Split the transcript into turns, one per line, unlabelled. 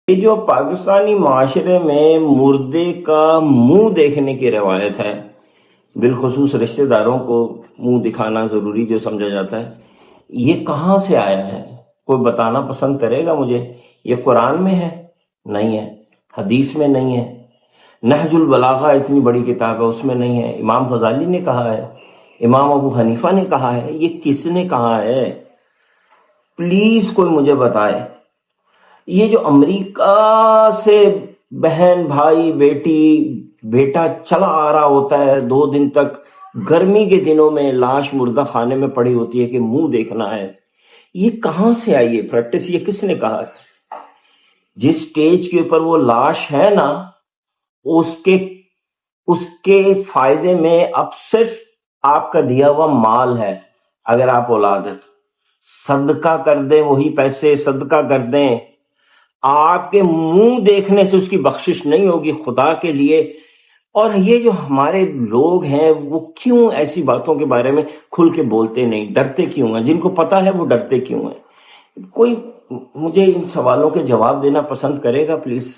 یہ جو پاکستانی معاشرے میں مردے کا منہ دیکھنے کی روایت ہے، بالخصوص رشتہ داروں کو منہ دکھانا ضروری جو سمجھا جاتا ہے، یہ کہاں سے آیا ہے؟ کوئی بتانا پسند کرے گا مجھے؟ یہ قرآن میں ہے؟ نہیں ہے۔ حدیث میں نہیں ہے۔ نہج البلاغہ اتنی بڑی کتاب ہے، اس میں نہیں ہے۔ امام غزالی نے کہا ہے، امام ابو حنیفہ نے کہا ہے، یہ کس نے کہا ہے؟ پلیز کوئی مجھے بتائے۔ یہ جو امریکہ سے بہن بھائی بیٹی بیٹا چلا آ رہا ہوتا ہے، 2 دن تک گرمی کے دنوں میں لاش مردہ خانے میں پڑی ہوتی ہے کہ منہ دیکھنا ہے، یہ کہاں سے آئی ہے پریکٹس؟ یہ کس نے کہا ہے؟ جس سٹیج کے اوپر وہ لاش ہے نا، اس کے فائدے میں اب صرف آپ کا دیا ہوا مال ہے۔ اگر آپ اولاد ہے صدقہ کر دیں، وہی پیسے صدقہ کر دیں، آپ کے منہ دیکھنے سے اس کی بخشش نہیں ہوگی خدا کے لیے۔ اور یہ جو ہمارے لوگ ہیں وہ کیوں ایسی باتوں کے بارے میں کھل کے بولتے نہیں؟ ڈرتے کیوں ہیں؟ جن کو پتا ہے وہ ڈرتے کیوں ہیں؟ کوئی مجھے ان سوالوں کے جواب دینا پسند کرے گا پلیز؟